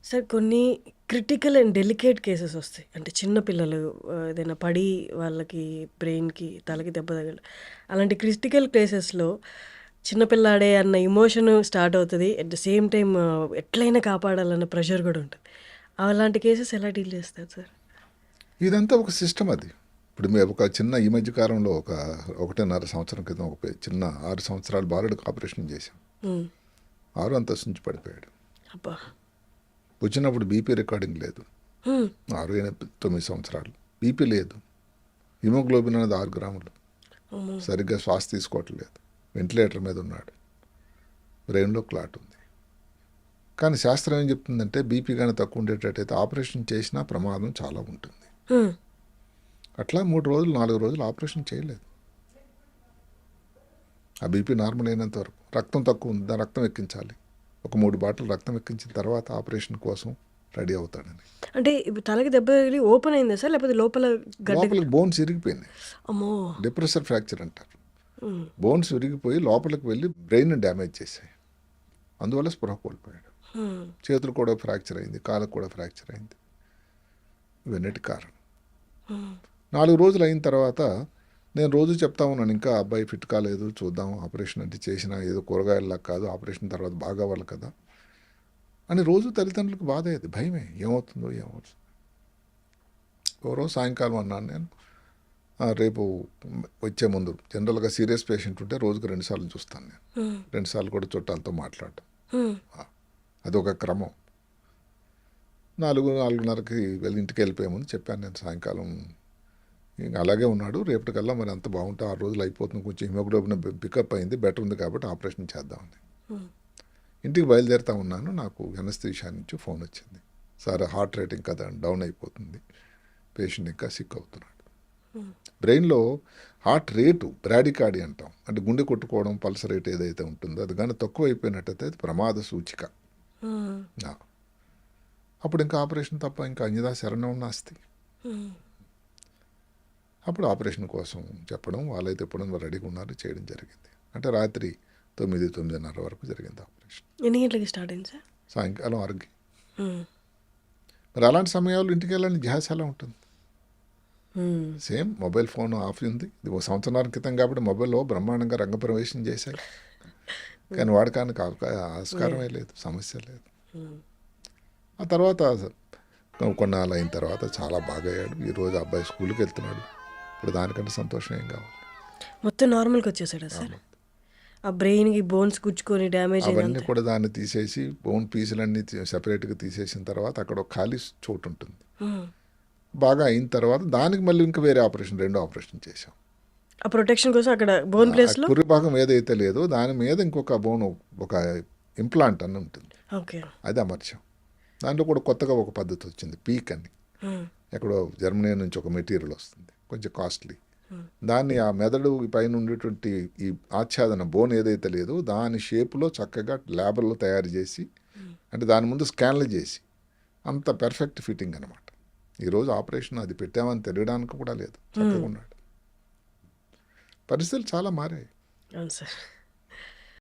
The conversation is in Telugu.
సార్ కొన్ని క్రిటికల్ అండ్ డెలికేట్ కేసెస్ వస్తాయి. అంటే చిన్న పిల్లలు ఏదైనా పడి వాళ్ళకి బ్రెయిన్‌కి, తలకి దెబ్బ తగిలి అలాంటి క్రిటికల్ కేసెస్‌లో చిన్న పిల్లాడే అన్న ఎమోషన్ స్టార్ట్ అవుతది. అట్ ద సేమ్ టైమ్ ఎట్లైనా కాపాడాలన్న ప్రెషర్ గూడా ఉంటది. అలాంటి కేసెస్ ఎలా డీల్ చేస్తారు సార్? ఇదంతా ఒక సిస్టమ్ అది. ఇప్పుడు ఒక చిన్న ఈ మధ్య కాలంలో ఒక 1.5 సంవత్సరం క్రితం ఒక చిన్న 6 సంవత్సరాల బాలుడికి ఆపరేషన్ చేశాం. హ్మ్. 6 అంతస్తు నుంచి పడిపోయాడు. అబ్బా! వచ్చినప్పుడు బీపీ రికార్డింగ్ లేదు. హ్మ్. 6, 9 సంవత్సరాలు. బీపీ లేదు. హిమోగ్లోబిన్ అనేది 6 గ్రాములు. అమ్మో! సరిగ్గా శ్వాస తీసుకోవట్లేదు. వెంటిలేటర్ మీద ఉన్నాడు. బ్రెయిన్లో క్లాట్ ఉంది. కానీ శాస్త్రం ఏం చెప్తుందంటే బీపీ కానీ తక్కువ ఉండేటట్టయితే ఆపరేషన్ చేసినా ప్రమాదం చాలా ఉంటుంది. హ్మ్. అట్లా 3 రోజులు 4 రోజులు ఆపరేషన్ చేయలేదు. ఆ బీపీ నార్మల్ అయినంత వరకు. రక్తం తక్కువ ఉంది, దాని రక్తం ఎక్కించాలి. ఒక 3 బాటిల్ రక్తం ఎక్కించిన తర్వాత ఆపరేషన్ కోసం రెడీ అవుతాడని. అంటే ఇప్పుడు తలకి దెబ్బ తగిలి ఓపెన్ అయిందా సార్? లేకపోతే లోపల గడ్డ లోపలికి బోన్స్ ఇరిగిపోయినాయి. అమ్మో! డిప్రెసర్ ఫ్రాక్చర్ అంటారు. హ్మ్. బోన్స్ విరిగిపోయి లోపలికి వెళ్ళి బ్రెయిన్ డ్యామేజ్ చేశాయి. అందువల్ల స్పృహ కోల్పోయాడు. హ్మ్. చేతులు కూడా ఫ్రాక్చర్ అయింది, కాళ్ళకు కూడా ఫ్రాక్చర్ అయింది. ఇవన్నిటి కారణం. హ్మ్. 4 రోజులు అయిన తర్వాత నేను రోజు చెప్తా ఉన్నాను, ఇంకా అబ్బాయి ఫిట్ కాలేదు, చూద్దాం ఆపరేషన్ అంటే చేసినా ఏదో కూరగాయల్లా కాదు, ఆపరేషన్ తర్వాత బాగా అవ్వాలి కదా అని రోజు తల్లిదండ్రులకు బాధ అయ్యేది, భయమే ఏమవుతుందో ఏమవుతుందో. ఎవరో సాయంకాలం అన్నాను నేను, రేపు వచ్చే ముందు జనరల్గా సీరియస్ పేషెంట్ ఉంటే రోజుకు 2 సార్లు చూస్తాను నేను. హ్మ్. 2 సార్లు కూడా చుట్టాలతో మాట్లాడటం, హ్మ్. అదొక క్రమం. 4:30కి వెళ్ళి ఇంటికి వెళ్ళిపోయే ముందు చెప్పాను నేను, సాయంకాలం ఇంకా అలాగే ఉన్నాడు, రేపటికల్లా మరి అంత బాగుంటే 6 రోజులు అయిపోతుంది, కొంచెం హిమోగ్లోబిన్ పికప్ అయింది, బెటర్ ఉంది కాబట్టి ఆపరేషన్ చేద్దామని. హ్మ్. ఇంటికి బయలుదేరుతా ఉన్నాను, నాకు ఎనస్థీషియా నుంచి ఫోన్ వచ్చింది. సార్ హార్ట్ రేటింగ్ కదా డౌన్ అయిపోతుంది, పేషెంట్ ఇంకా సిక్ అవుతున్నాడు. హ్మ్. బ్రెయిన్లో హార్ట్ రేటు బ్రాడికార్డి అంటాం, అంటే గుండె కొట్టుకోవడం పల్స్ రేట్ ఏదైతే ఉంటుందో అది కానీ తక్కువ అయిపోయినట్టయితే అది ప్రమాద సూచిక. హ్మ్. అప్పుడు ఇంకా ఆపరేషన్ తప్ప ఇంకా అన్యదా శరణం నాస్తి. హ్మ్. అప్పుడు ఆపరేషన్ కోసం చెప్పడం, వాళ్ళైతే ఎప్పుడైనా రెడీగా ఉన్నారు, చేయడం జరిగింది. అంటే రాత్రి 9:30 వరకు జరిగింది ఆపరేషన్. ఎన్ని గంటలకి స్టార్ట్ అయింది సార్? సాయంకాలం 6కి. హ్మ్. మరి అలాంటి సమయాల్లో ఇంటికి వెళ్ళాలని ధ్యాస ఎలా ఉంటుంది? హ్మ్. సేమ్ మొబైల్ ఫోన్ ఆఫ్ ఉంది. ఇది 1 సంవత్సరాల క్రితం కాబట్టి మొబైల్లో బ్రహ్మాండంగా రంగప్రవేశం చేశాయి. కానీ వాడకానికి ఆస్కారమే లేదు, సమస్య లేదు. హ్మ్. ఆ తర్వాత కొన్నాళ్ళు అయిన తర్వాత చాలా బాగా అయ్యాడు. ఈరోజు అబ్బాయి స్కూల్కి వెళ్తున్నాడు. ఇప్పుడు దానికంటే సంతోషం ఏం కావాలి? మొత్తం నార్మల్‌గా వచ్చేసాడా సార్? ఆ బ్రెయిన్‌కి బోన్స్ గుచ్చుకొని డ్యామేజ్ అవన్నీ అయిందంతా? కూడా దాన్ని తీసేసి బోన్ పీసులన్నీ సెపరేట్గా తీసేసిన తర్వాత అక్కడ ఒక ఖాళీ చోటు ఉంటుంది. హ్మ్. బాగా అయిన తర్వాత దానికి మళ్ళీ ఇంకా వేరే ఆపరేషన్, 2 ఆపరేషన్ చేశాం. ఆ ప్రొటెక్షన్ కోసం అక్కడ బోన్ ఆ ప్లేస్‌లో పుర్రి భాగం ఏదైతే లేదో దాని మీద ఇంకొక బోన్, ఒక ఇంప్లాంట్ అని ఉంటుంది, ఓకే. అది అమర్చాం. దాంట్లో కూడా కొత్తగా ఒక పద్ధతి వచ్చింది, పీక్ అని. హ్మ్. ఎక్కడో జర్మనీ నుంచి ఒక మెటీరియల్ వస్తుంది, కొంచెం కాస్ట్లీ. హ్మ్. దాన్ని ఆ మెదడు పైన ఉండేటువంటి ఈ ఆచ్ఛాదన బోన్ ఏదైతే లేదో దాని షేపులో చక్కగా ల్యాబర్లో తయారు చేసి, అంటే దాని ముందు స్కాన్లు చేసి అంత పెర్ఫెక్ట్ ఫిట్టింగ్ అనమాట. ఈరోజు ఆపరేషన్ అది పెట్టామని తెలియడానికి కూడా లేదు, చక్కగా ఉన్నాడు. పరిస్థితులు చాలా మారాయి. అవును సార్.